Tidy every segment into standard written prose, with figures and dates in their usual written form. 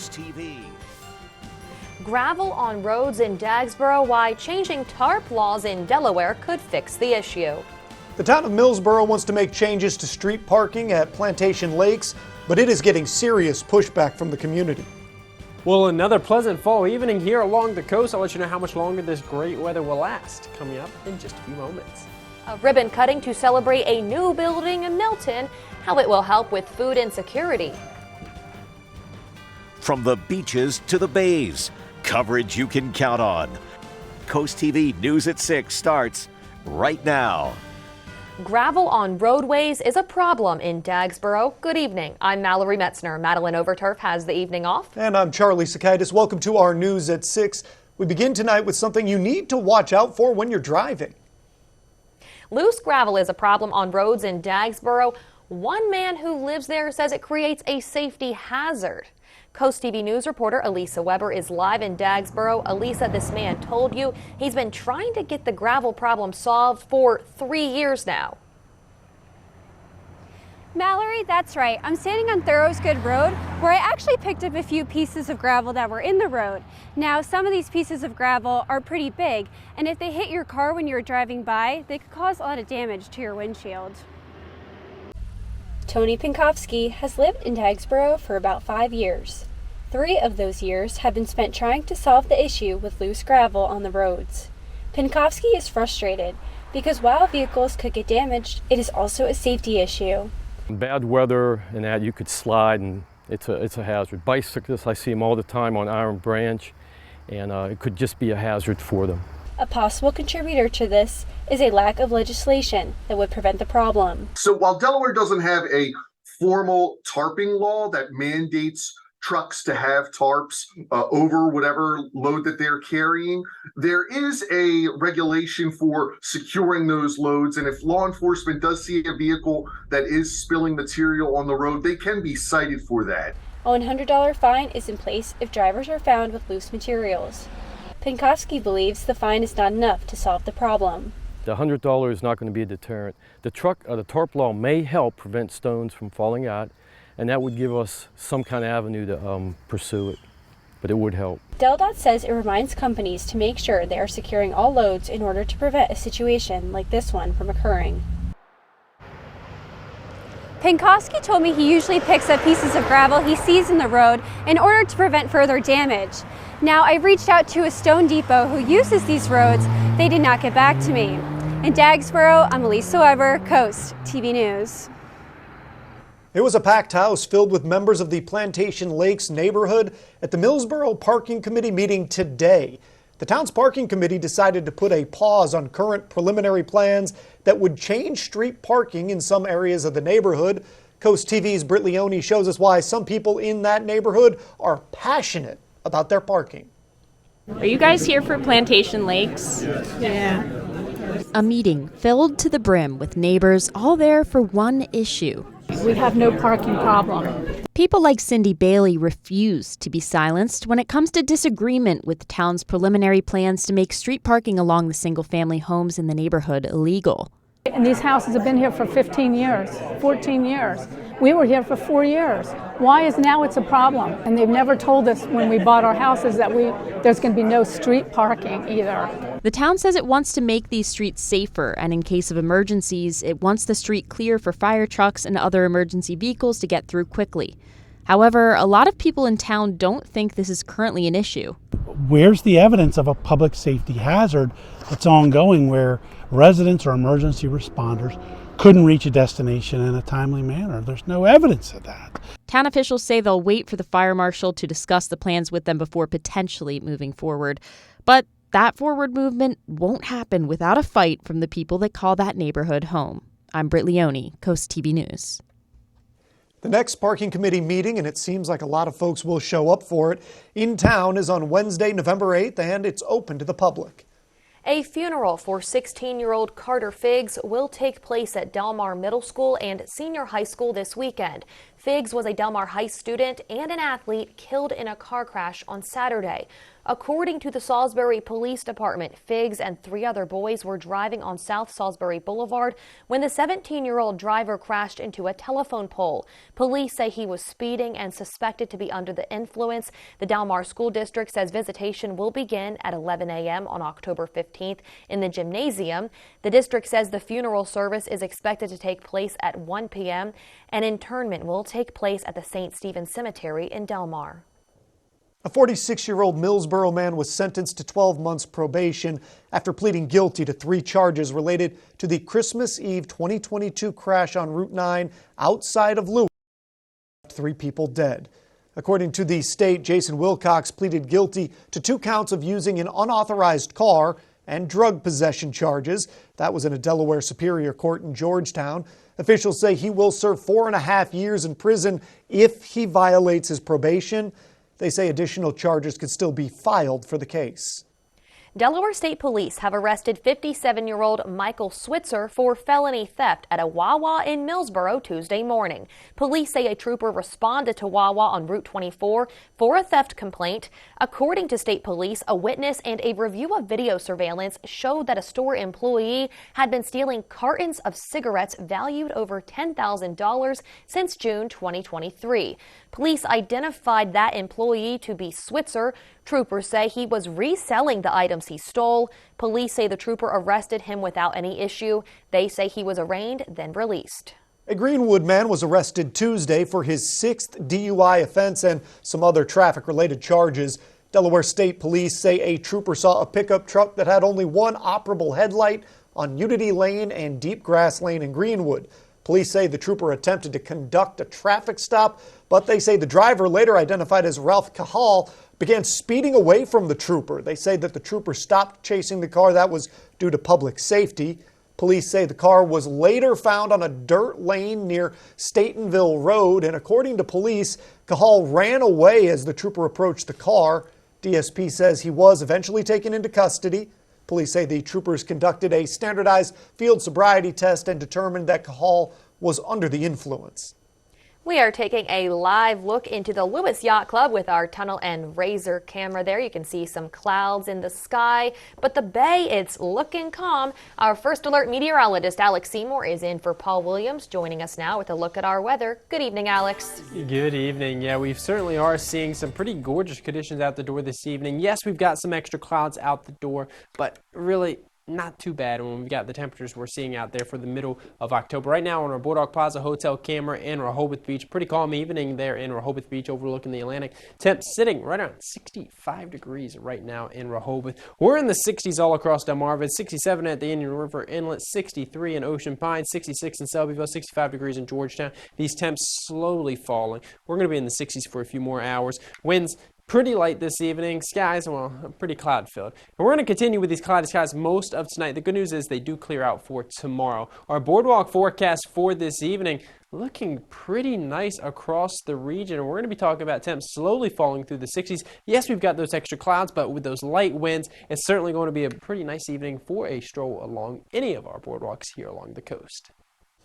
CoastTV. Gravel on roads in Dagsboro, why changing tarp laws in Delaware could fix the issue. The town of Millsboro wants to make changes to street parking at Plantation Lakes, but it is getting serious pushback from the community. Well, another pleasant fall evening here along the coast. I'll let you know how much longer this great weather will last coming up in just a few moments. A ribbon cutting to celebrate a new building in Milton, how it will help with food insecurity. From the beaches to the bays, coverage you can count on. Coast TV News at 6 starts right now. Gravel on roadways is a problem in Dagsboro. Good evening. I'm Mallory Metzner. Madeline Overturf has the evening off. And I'm Charlie Sakaitis. Welcome to our News at 6. We begin tonight with something you need to watch out for when you're driving. Loose gravel is a problem on roads in Dagsboro. One man who lives there says it creates a safety hazard. Coast TV News reporter Elisa Weber is live in Dagsboro. Elisa, this man told you he's been trying to get the gravel problem solved for 3 years now. Mallory, that's right. I'm standing on Thoroughsgood Road where I actually picked up a few pieces of gravel that were in the road. Now, some of these pieces of gravel are pretty big, and if they hit your car when you're driving by, they could cause a lot of damage to your windshield. Tony Pinkowski has lived in Dagsboro for about 5 years. 3 of those years have been spent trying to solve the issue with loose gravel on the roads. Pinkowski is frustrated because while vehicles could get damaged, it is also a safety issue. Bad weather and that you could slide, and it's a hazard. Bicyclists, I see them all the time on Iron Branch, and it could just be a hazard for them. A possible contributor to this is a lack of legislation that would prevent the problem. So while Delaware doesn't have a formal tarping law that mandates trucks to have tarps over whatever load that they're carrying, there is a regulation for securing those loads. And if law enforcement does see a vehicle that is spilling material on the road, they can be cited for that. A $100 fine is in place if drivers are found with loose materials. Pinkowski believes the fine is not enough to solve the problem. The $100 is not going to be a deterrent. The tarp law may help prevent stones from falling out, and that would give us some kind of avenue to pursue it, but it would help. DelDOT says it reminds companies to make sure they are securing all loads in order to prevent a situation like this one from occurring. Pinkowski told me he usually picks up pieces of gravel he sees in the road in order to prevent further damage. Now, I reached out to a stone depot who uses these roads. They did not get back to me. In Dagsboro, I'm Elisa Weber, Coast TV News. It was a packed house filled with members of the Plantation Lakes neighborhood at the Millsboro Parking Committee meeting today. The town's parking committee decided to put a pause on current preliminary plans that would change street parking in some areas of the neighborhood. Coast TV's Britt Leone shows us why some people in that neighborhood are passionate about their parking. Are you guys here for Plantation Lakes? Yeah. A meeting filled to the brim with neighbors all there for one issue. We have no parking problem. People like Cindy Bailey refuse to be silenced when it comes to disagreement with the town's preliminary plans to make street parking along the single-family homes in the neighborhood illegal. And these houses have been here for 15 years, 14 years. We were here for 4 years. Why is now it's a problem? And they've never told us when we bought our houses that there's going to be no street parking either. The town says it wants to make these streets safer, and in case of emergencies, it wants the street clear for fire trucks and other emergency vehicles to get through quickly. However, a lot of people in town don't think this is currently an issue. Where's the evidence of a public safety hazard that's ongoing where residents or emergency responders couldn't reach a destination in a timely manner? There's no evidence of that. Town officials say they'll wait for the fire marshal to discuss the plans with them before potentially moving forward. But that forward movement won't happen without a fight from the people that call that neighborhood home. I'm Britt Leone, Coast TV News. The next parking committee meeting, and it seems like a lot of folks will show up for it, in town is on Wednesday, November 8th, and it's open to the public. A funeral for 16-year-old Carter Figgs will take place at Del Mar Middle School and Senior High School this weekend. Figs was a Del Mar High student and an athlete killed in a car crash on Saturday. According to the Salisbury Police Department, Figs and 3 other boys were driving on South Salisbury Boulevard when the 17-year-old driver crashed into a telephone pole. Police say he was speeding and suspected to be under the influence. The Del Mar School District says visitation will begin at 11 a.m. on October 15th in the gymnasium. The district says the funeral service is expected to take place at 1 p.m. and internment will take place at the St. Stephen's Cemetery in Del Mar. A 46-year-old Millsboro man was sentenced to 12 months probation after pleading guilty to 3 charges related to the Christmas Eve 2022 crash on Route 9 outside of Lewis. 3 people dead. According to the state, Jason Wilcox pleaded guilty to 2 counts of using an unauthorized car and drug possession charges. That was in a Delaware Superior Court in Georgetown. Officials say he will serve 4.5 years in prison if he violates his probation. They say additional charges could still be filed for the case. Delaware State Police have arrested 57-year-old Michael Switzer for felony theft at a Wawa in Millsboro Tuesday morning. Police say a trooper responded to Wawa on Route 24 for a theft complaint. According to state police, a witness and a review of video surveillance showed that a store employee had been stealing cartons of cigarettes valued over $10,000 since June 2023. Police identified that employee to be Switzer. Troopers say he was reselling the items he stole. Police say the trooper arrested him without any issue. They say he was arraigned, then released. A Greenwood man was arrested Tuesday for his 6th DUI offense and some other traffic-related charges. Delaware State Police say a trooper saw a pickup truck that had only one operable headlight on Unity Lane and Deep Grass Lane in Greenwood. Police say the trooper attempted to conduct a traffic stop, but they say the driver, later identified as Ralph Cahal, began speeding away from the trooper. They say that the trooper stopped chasing the car. That was due to public safety. Police say the car was later found on a dirt lane near Statenville Road, and according to police, Cahal ran away as the trooper approached the car. DSP says he was eventually taken into custody. Police say the troopers conducted a standardized field sobriety test and determined that Cahal was under the influence. We are taking a live look into the Lewis Yacht Club with our tunnel and razor camera there. You can see some clouds in the sky, but the bay, it's looking calm. Our first alert meteorologist, Alex Seymour, is in for Paul Williams, joining us now with a look at our weather. Good evening, Alex. Good evening. Yeah, we certainly are seeing some pretty gorgeous conditions out the door this evening. Yes, we've got some extra clouds out the door, but really not too bad when we've got the temperatures we're seeing out there for the middle of October. Right now on our Bulldog Plaza Hotel camera in Rehoboth Beach, pretty calm evening there in Rehoboth Beach overlooking the Atlantic. Temps sitting right around 65 degrees right now in Rehoboth. We're in the 60s all across Delmarva, 67 at the Indian River Inlet, 63 in Ocean Pines, 66 in Selbyville, 65 degrees in Georgetown. These temps slowly falling. We're going to be in the 60s for a few more hours. Winds pretty light this evening. Skies, well, pretty cloud filled. And we're going to continue with these cloudy skies most of tonight. The good news is they do clear out for tomorrow. Our boardwalk forecast for this evening looking pretty nice across the region. And we're going to be talking about temps slowly falling through the 60s. Yes, we've got those extra clouds, but with those light winds, it's certainly going to be a pretty nice evening for a stroll along any of our boardwalks here along the coast.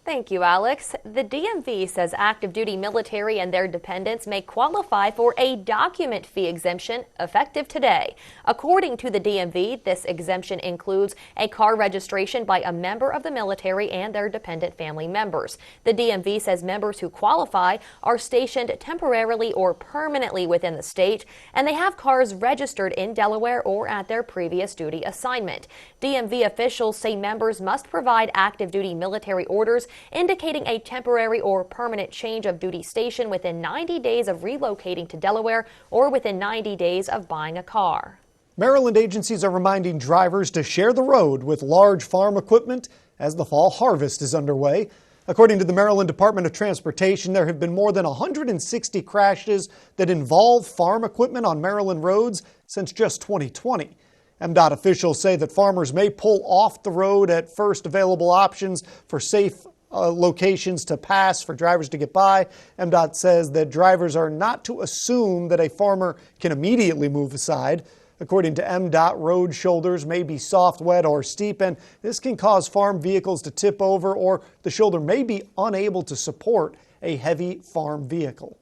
Thank you, Alex. The DMV says active duty military and their dependents may qualify for a document fee exemption effective today. According to the DMV, this exemption includes a car registration by a member of the military and their dependent family members. The DMV says members who qualify are stationed temporarily or permanently within the state, and they have cars registered in Delaware or at their previous duty assignment. DMV officials say members must provide active duty military orders indicating a temporary or permanent change of duty station within 90 days of relocating to Delaware or within 90 days of buying a car. Maryland agencies are reminding drivers to share the road with large farm equipment as the fall harvest is underway. According to the Maryland Department of Transportation, there have been more than 160 crashes that involve farm equipment on Maryland roads since just 2020. MDOT officials say that farmers may pull off the road at first available options for safe locations to pass for drivers to get by. MDOT says that drivers are not to assume that a farmer can immediately move aside. According to MDOT, road shoulders may be soft, wet, or steep, and this can cause farm vehicles to tip over, or the shoulder may be unable to support a heavy farm vehicle.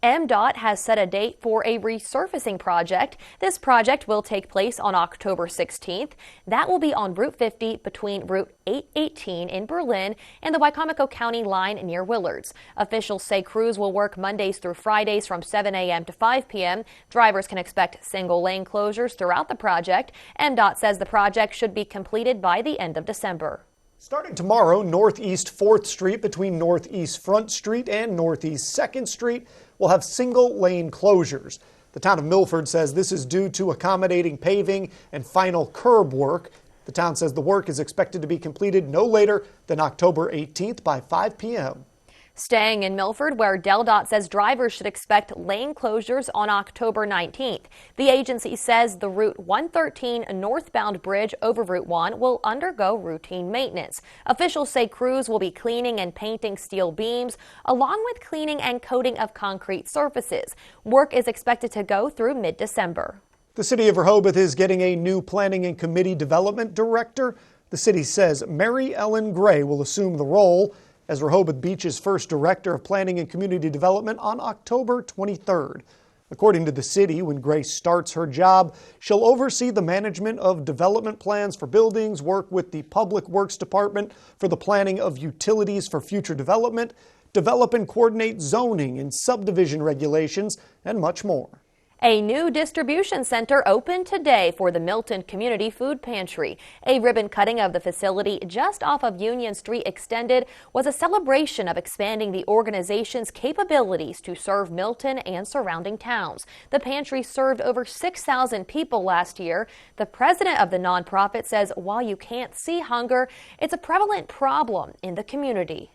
MDOT has set a date for a resurfacing project. This project will take place on October 16th. That will be on Route 50 between Route 818 in Berlin and the Wicomico County line near Willards. Officials say crews will work Mondays through Fridays from 7 a.m. to 5 p.m. Drivers can expect single-lane closures throughout the project. MDOT says the project should be completed by the end of December. Starting tomorrow, Northeast 4th Street between Northeast Front Street and Northeast 2nd Street will have single-lane closures. The town of Milford says this is due to accommodating paving and final curb work. The town says the work is expected to be completed no later than October 18th by 5 p.m. Staying in Milford, where DelDOT says drivers should expect lane closures on October 19th. The agency says the Route 113 northbound bridge over Route 1 will undergo routine maintenance. Officials say crews will be cleaning and painting steel beams, along with cleaning and coating of concrete surfaces. Work is expected to go through mid-December. The city of Rehoboth is getting a new planning and committee development director. The city says Mary Ellen Gray will assume the role as Rehoboth Beach's first Director of Planning and Community Development on October 23rd. According to the city, when Grace starts her job, she'll oversee the management of development plans for buildings, work with the Public Works Department for the planning of utilities for future development, develop and coordinate zoning and subdivision regulations, and much more. A new distribution center opened today for the Milton Community Food Pantry. A ribbon cutting of the facility just off of Union Street Extended was a celebration of expanding the organization's capabilities to serve Milton and surrounding towns. The pantry served over 6,000 people last year. The president of the nonprofit says while you can't see hunger, it's a prevalent problem in the community.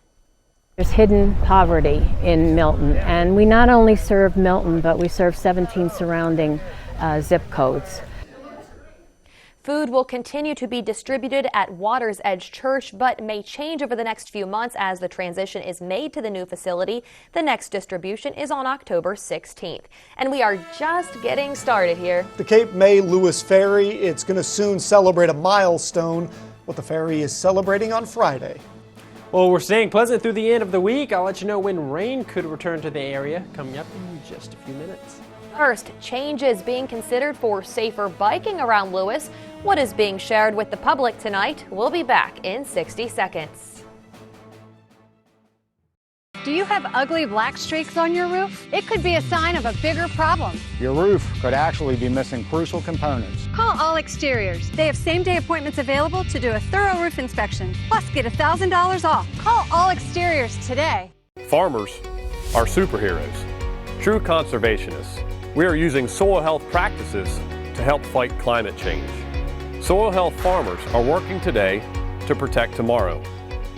There's hidden poverty in Milton, and we not only serve Milton, but we serve 17 surrounding zip codes. Food will continue to be distributed at Waters Edge Church, but may change over the next few months as the transition is made to the new facility. The next distribution is on October 16th. And we are just getting started here. The Cape May Lewis Ferry, it's going to soon celebrate a milestone. What the ferry is celebrating on Friday. Well, we're staying pleasant through the end of the week. I'll let you know when rain could return to the area coming up in just a few minutes. First, changes being considered for safer biking around Lewis. What is being shared with the public tonight? We'll be back in 60 seconds. Do you have ugly black streaks on your roof? It could be a sign of a bigger problem. Your roof could actually be missing crucial components. Call All Exteriors. They have same-day appointments available to do a thorough roof inspection. Plus, get $1,000 off. Call All Exteriors today. Farmers are superheroes, true conservationists. We are using soil health practices to help fight climate change. Soil health farmers are working today to protect tomorrow,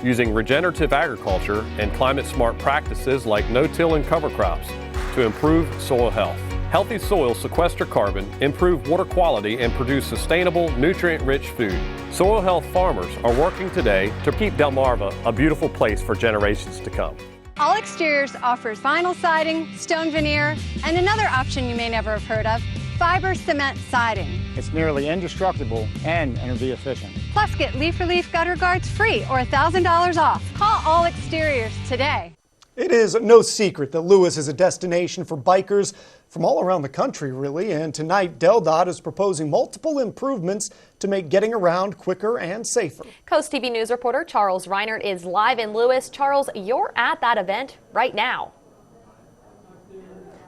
using regenerative agriculture and climate-smart practices like no-till and cover crops to improve soil health. Healthy soils sequester carbon, improve water quality, and produce sustainable, nutrient-rich food. Soil health farmers are working today to keep Delmarva a beautiful place for generations to come. All Exteriors offers vinyl siding, stone veneer, and another option you may never have heard of, fiber cement siding. It's nearly indestructible and energy efficient. Plus, get leaf-for-leaf gutter guards free or $1,000 off. Call All Exteriors today. It is no secret that Lewis is a destination for bikers from all around the country, really, and tonight DelDOT is proposing multiple improvements to make getting around quicker and safer. CoastTV News reporter Charles Reinert is live in Lewis. Charles, you're at that event right now.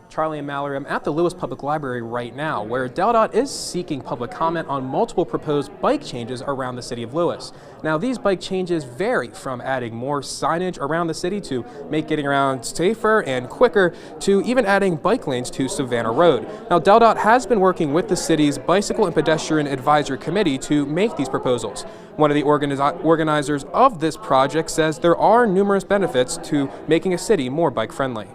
Charlie and Mallory, I'm at the Lewis Public Library right now, where DelDOT is seeking public comment on multiple proposed bike changes around the city of Lewis. Now, these bike changes vary from adding more signage around the city to make getting around safer and quicker, to even adding bike lanes to Savannah Road. Now, DelDOT has been working with the city's Bicycle and Pedestrian Advisory Committee to make these proposals. One of the organizers of this project says there are numerous benefits to making a city more bike-friendly.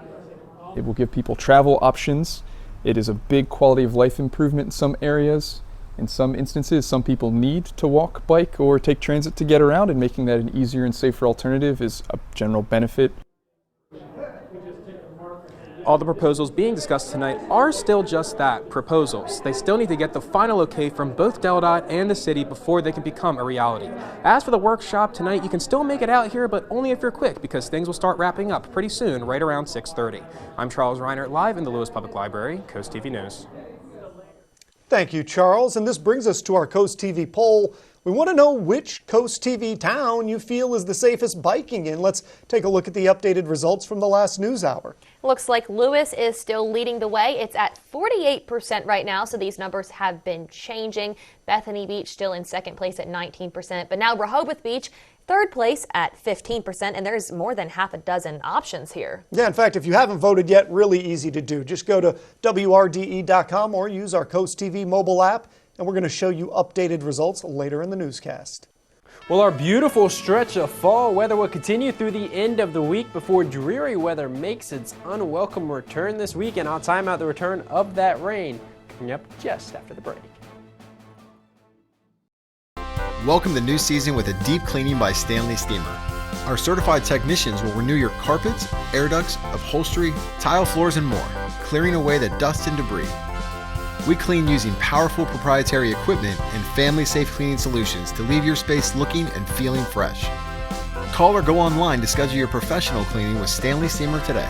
It will give people travel options. It is a big quality of life improvement in some areas. In some instances, some people need to walk, bike, or take transit to get around, and making that an easier and safer alternative is a general benefit. All the proposals being discussed tonight are still just that, proposals. They still need to get the final okay from both DelDOT and the city before they can become a reality. As for the workshop tonight, you can still make it out here, but only if you're quick, because things will start wrapping up pretty soon, right around 6:30. I'm Charles Reinert, live in the Lewis Public Library, Coast TV News. Thank you, Charles. And this brings us to our Coast TV poll. We want to know which Coast TV town you feel is the safest biking in. Let's take a look at the updated results from the last news hour. Looks like Lewis is still leading the way. It's at 48% right now, so these numbers have been changing. Bethany Beach still in second place at 19%, but now Rehoboth Beach, third place at 15%, and there's more than half a dozen options here. Yeah, in fact, if you haven't voted yet, really easy to do. Just go to WRDE.com or use our Coast TV mobile app, and we're going to show you updated results later in the newscast. Well, our beautiful stretch of fall weather will continue through the end of the week before dreary weather makes its unwelcome return this week, and I'll time out the return of that rain coming up just after the break. Welcome the new season with a deep cleaning by Stanley Steamer. Our certified technicians will renew your carpets, air ducts, upholstery, tile floors, and more, clearing away the dust and debris. We clean using powerful proprietary equipment and family-safe cleaning solutions to leave your space looking and feeling fresh. Call or go online to schedule your professional cleaning with Stanley Steamer today.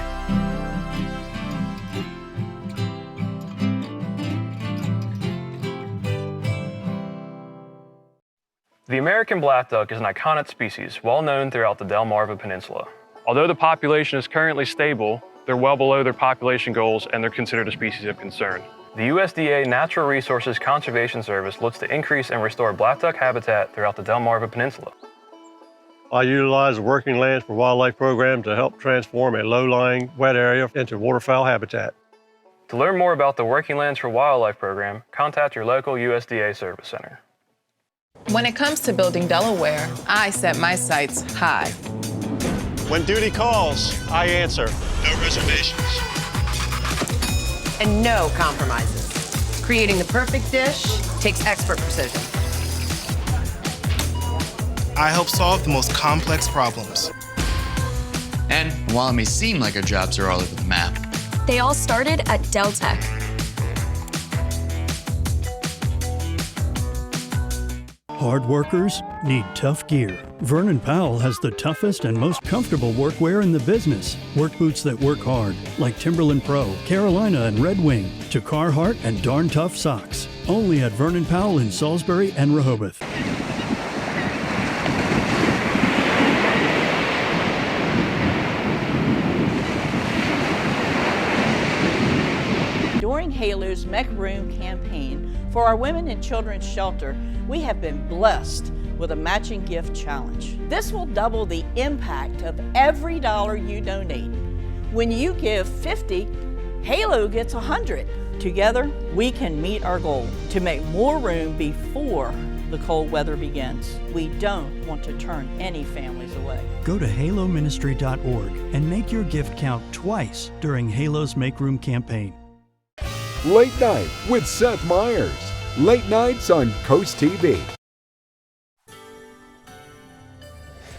The American black duck is an iconic species well known throughout the Delmarva Peninsula. Although the population is currently stable, they're well below their population goals and they're considered a species of concern. The USDA Natural Resources Conservation Service looks to increase and restore black duck habitat throughout the Delmarva Peninsula. I utilize the Working Lands for Wildlife program to help transform a low-lying wet area into waterfowl habitat. To learn more about the Working Lands for Wildlife program, contact your local USDA Service Center. When it comes to building Delaware, I set my sights high. When duty calls, I answer. No reservations. And no compromises. Creating the perfect dish takes expert precision. I help solve the most complex problems. And while it may seem like our jobs are all over the map, they all started at Deltec. Hard workers need tough gear. Vernon Powell has the toughest and most comfortable workwear in the business. Work boots that work hard, like Timberland Pro, Carolina, and Red Wing, to Carhartt and Darn Tough socks. Only at Vernon Powell in Salisbury and Rehoboth. During Halo's Make Room campaign for our Women and Children's Shelter, we have been blessed with a matching gift challenge. This will double the impact of every dollar you donate. When you give 50, Halo gets 100. Together, we can meet our goal to make more room before the cold weather begins. We don't want to turn any families away. Go to haloministry.org and make your gift count twice during Halo's Make Room campaign. Late Night with Seth Meyers. Late nights on Coast TV.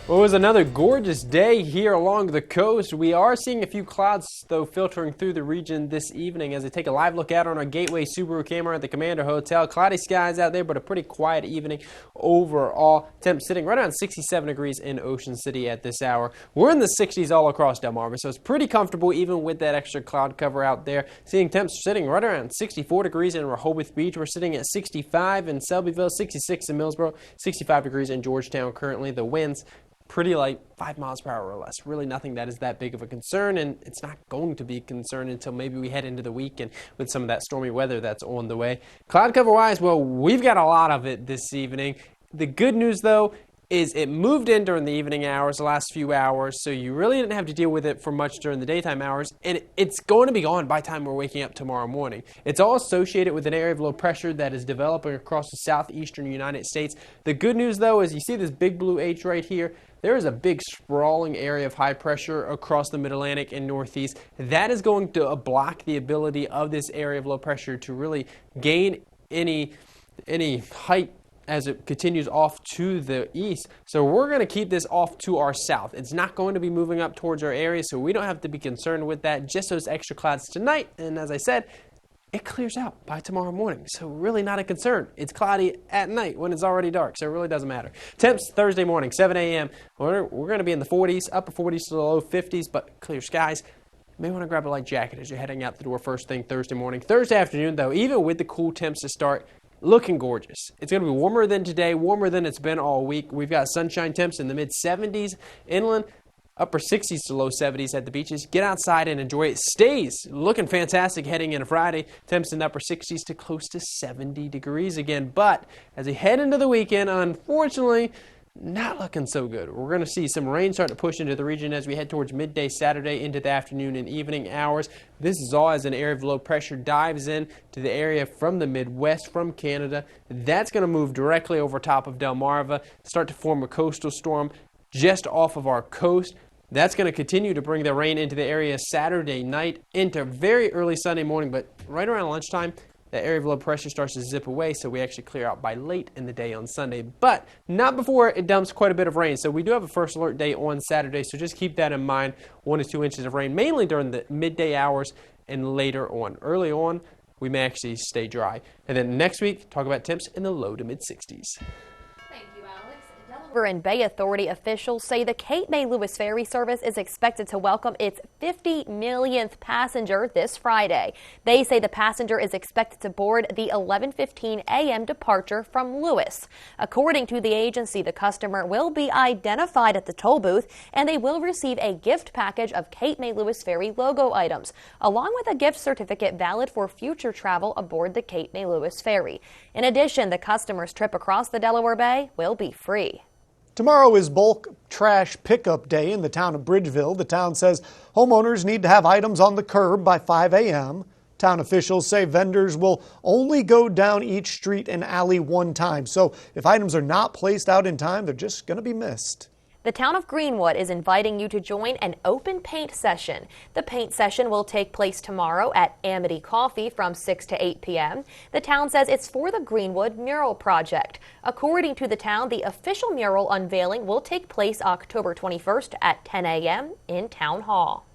Well, it was another gorgeous day here along the coast. We are seeing a few clouds, though, filtering through the region this evening as I take a live look out on our Gateway Subaru camera at the Commander Hotel. Cloudy skies out there, but a pretty quiet evening overall. Temp sitting right around 67 degrees in Ocean City at this hour. We're in the 60s all across Delmarva, so it's pretty comfortable even with that extra cloud cover out there. Seeing temps sitting right around 64 degrees in Rehoboth Beach. We're sitting at 65 in Selbyville, 66 in Millsboro, 65 degrees in Georgetown currently. The winds pretty light, 5 miles per hour or less. Really nothing that is that big of a concern, and it's not going to be a concern until maybe we head into the weekend with some of that stormy weather that's on the way. Cloud cover-wise, well, we've got a lot of it this evening. The good news, though, is it moved in during the evening hours, the last few hours, so you really didn't have to deal with it for much during the daytime hours, and it's going to be gone by the time we're waking up tomorrow morning. It's all associated with an area of low pressure that is developing across the southeastern United States. The good news, though, is you see this big blue H right here. There is a big sprawling area of high pressure across the Mid-Atlantic and Northeast. That is going to block the ability of this area of low pressure to really gain any height as it continues off to the east. So we're going to keep this off to our south. It's not going to be moving up towards our area, so we don't have to be concerned with that. Just those extra clouds tonight. And as I said, it clears out by tomorrow morning. So really not a concern. It's cloudy at night when it's already dark, so it really doesn't matter. Temps Thursday morning, 7 a.m. We're going to be in the 40s, upper 40s to the low 50s, but clear skies. You may want to grab a light jacket as you're heading out the door first thing Thursday morning. Thursday afternoon, though, even with the cool temps to start, looking gorgeous. It's going to be warmer than today, warmer than it's been all week. We've got sunshine temps in the mid-70s inland, upper 60s to low 70s at the beaches. Get outside and enjoy it. Stays looking fantastic heading into Friday. Temps in the upper 60s to close to 70 degrees again. But as we head into the weekend, unfortunately, not looking so good. We're going to see some rain start to push into the region as we head towards midday Saturday into the afternoon and evening hours. This is all as an area of low pressure dives in to the area from the Midwest, from Canada. That's going to move directly over top of Delmarva, start to form a coastal storm just off of our coast. That's going to continue to bring the rain into the area Saturday night into very early Sunday morning, but right around lunchtime, that area of low pressure starts to zip away, so we actually clear out by late in the day on Sunday, but not before it dumps quite a bit of rain. So we do have a first alert day on Saturday, so just keep that in mind. 1 to 2 inches of rain, mainly during the midday hours and later on. Early on, we may actually stay dry. And then next week, talk about temps in the low to mid 60s. Delaware and Bay Authority officials say the Cape May Lewis ferry service is expected to welcome its 50 millionth passenger this Friday. They say the passenger is expected to board the 11:15 a.m. departure from Lewis. According to the agency, the customer will be identified at the toll booth and they will receive a gift package of Cape May Lewis ferry logo items, along with a gift certificate valid for future travel aboard the Cape May Lewis ferry. In addition, the customer's trip across the Delaware Bay will be free. Tomorrow is bulk trash pickup day in the town of Bridgeville. The town says homeowners need to have items on the curb by 5 a.m. Town officials say vendors will only go down each street and alley one time. So if items are not placed out in time, they're just going to be missed. The town of Greenwood is inviting you to join an open paint session. The paint session will take place tomorrow at Amity Coffee from 6 to 8 p.m. The town says it's for the Greenwood Mural Project. According to the town, the official mural unveiling will take place October 21st at 10 a.m. in Town Hall.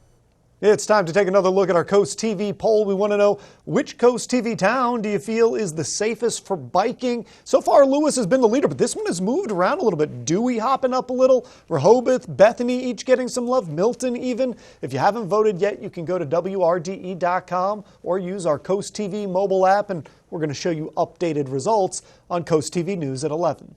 It's time to take another look at our Coast TV poll. We want to know, which Coast TV town do you feel is the safest for biking? So far, Lewis has been the leader, but this one has moved around a little bit. Dewey hopping up a little, Rehoboth, Bethany each getting some love, Milton even. If you haven't voted yet, you can go to WRDE.com or use our Coast TV mobile app, and we're going to show you updated results on Coast TV News at 11.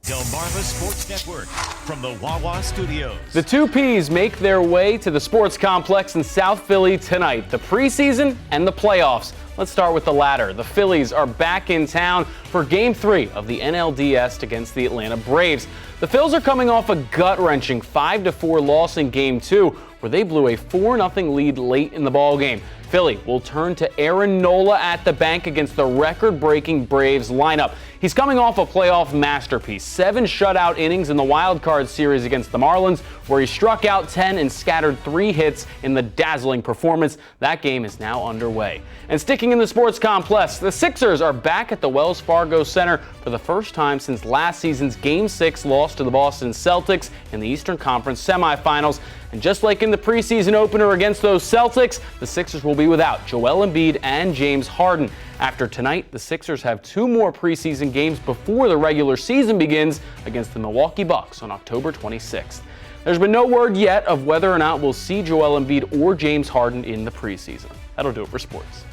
Delmarva Sports Network from the Wawa Studios. The two Ps make their way to the sports complex in South Philly tonight, the preseason and the playoffs. Let's start with the latter. The Phillies are back in town for Game 3 of the NLDS against the Atlanta Braves. The Phils are coming off a gut-wrenching 5-4 loss in Game 2, where they blew a 4-0 lead late in the ballgame. Philly will turn to Aaron Nola at the bank against the record-breaking Braves lineup. He's coming off a playoff masterpiece, 7 shutout innings in the wild card series against the Marlins, where he struck out 10 and scattered 3 hits in the dazzling performance. That game is now underway. And sticking in the sports complex, the Sixers are back at the Wells Fargo Center for the first time since last season's Game 6 loss to the Boston Celtics in the Eastern Conference semifinals. And just like in the preseason opener against those Celtics, the Sixers will be without Joel Embiid and James Harden. After tonight, the Sixers have 2 more preseason games before the regular season begins against the Milwaukee Bucks on October 26th. There's been no word yet of whether or not we'll see Joel Embiid or James Harden in the preseason. That'll do it for sports.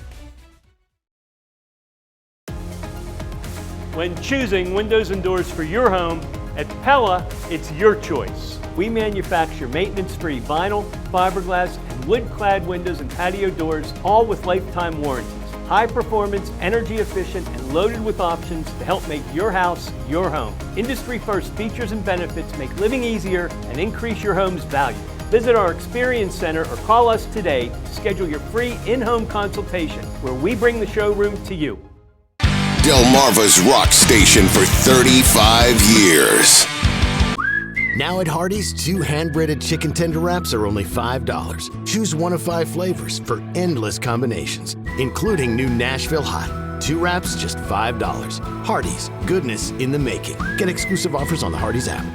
When choosing windows and doors for your home, at Pella, it's your choice. We manufacture maintenance-free vinyl, fiberglass, and wood-clad windows and patio doors, all with lifetime warranties. High performance, energy efficient, and loaded with options to help make your house your home. Industry-first features and benefits make living easier and increase your home's value. Visit our Experience Center or call us today to schedule your free in-home consultation, where we bring the showroom to you. Delmarva's rock station for 35 years. Now at Hardee's, 2 hand-breaded chicken tender wraps are only $5. Choose one of 5 flavors for endless combinations, including new Nashville Hot, 2 wraps, just $5. Hardee's, goodness in the making. Get exclusive offers on the Hardee's app.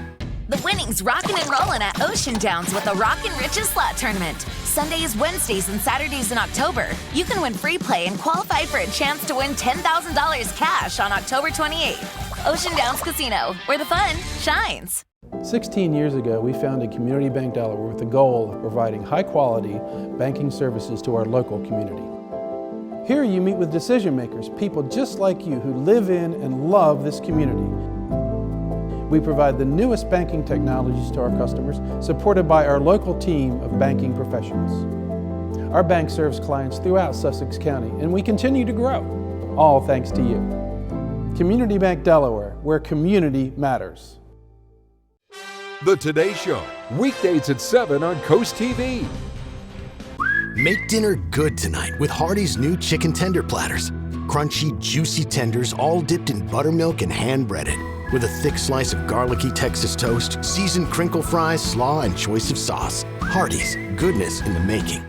The winning's rockin' and rollin' at Ocean Downs with the Rockin' Riches Slot Tournament. Sundays, Wednesdays, and Saturdays in October. You can win free play and qualify for a chance to win $10,000 cash on October 28th. Ocean Downs Casino, where the fun shines. 16 years ago, we founded Community Bank Delaware with the goal of providing high-quality banking services to our local community. Here you meet with decision makers, people just like you who live in and love this community. We provide the newest banking technologies to our customers, supported by our local team of banking professionals. Our bank serves clients throughout Sussex County, and we continue to grow, all thanks to you. Community Bank Delaware, where community matters. The Today Show, weekdays at 7 on Coast TV. Make dinner good tonight with Hardee's new chicken tender platters. Crunchy, juicy tenders, all dipped in buttermilk and hand-breaded. With a thick slice of garlicky Texas toast, seasoned crinkle fries, slaw, and choice of sauce. Hardee's, goodness in the making.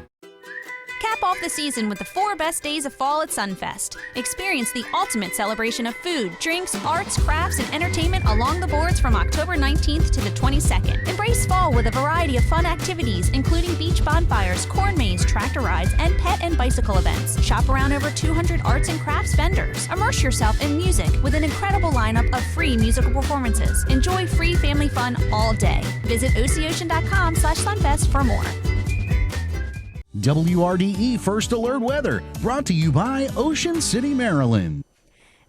Cap off the season with the 4 best days of fall at Sunfest. Experience the ultimate celebration of food, drinks, arts, crafts, and entertainment along the boards from October 19th to the 22nd. Embrace fall with a variety of fun activities, including beach bonfires, corn maze, tractor rides, and pet and bicycle events. Shop around over 200 arts and crafts vendors. Immerse yourself in music with an incredible lineup of free musical performances. Enjoy free family fun all day. Visit oceocean.com/sunfest for more. WRDE First Alert Weather, brought to you by Ocean City, Maryland.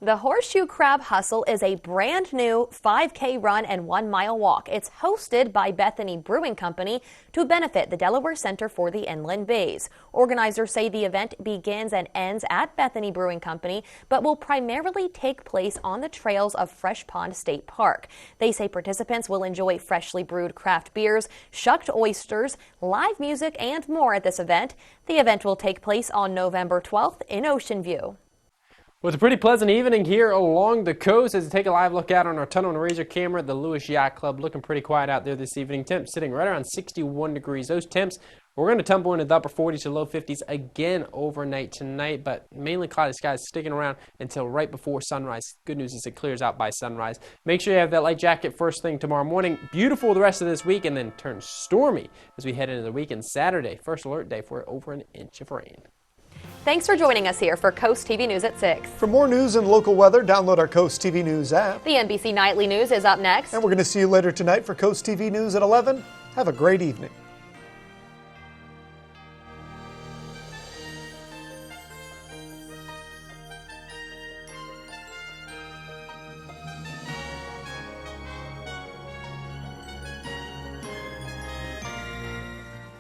The Horseshoe Crab Hustle is a brand new 5K run and 1-mile walk. It's hosted by Bethany Brewing Company to benefit the Delaware Center for the Inland Bays. Organizers say the event begins and ends at Bethany Brewing Company, but will primarily take place on the trails of Fresh Pond State Park. They say participants will enjoy freshly brewed craft beers, shucked oysters, live music, and more at this event. The event will take place on November 12th in Ocean View. Well, it's a pretty pleasant evening here along the coast as we take a live look out on our Tunnel and Razor camera at the Lewis Yacht Club. Looking pretty quiet out there this evening. Temps sitting right around 61 degrees. Those temps, we're going to tumble into the upper 40s to low 50s again overnight tonight, but mainly cloudy skies sticking around until right before sunrise. Good news is it clears out by sunrise. Make sure you have that light jacket first thing tomorrow morning. Beautiful the rest of this week, and then turn stormy as we head into the weekend. Saturday, first alert day for over an inch of rain. Thanks for joining us here for Coast TV News at 6. For more news and local weather, download our Coast TV News app. The NBC Nightly News is up next. And we're going to see you later tonight for Coast TV News at 11. Have a great evening.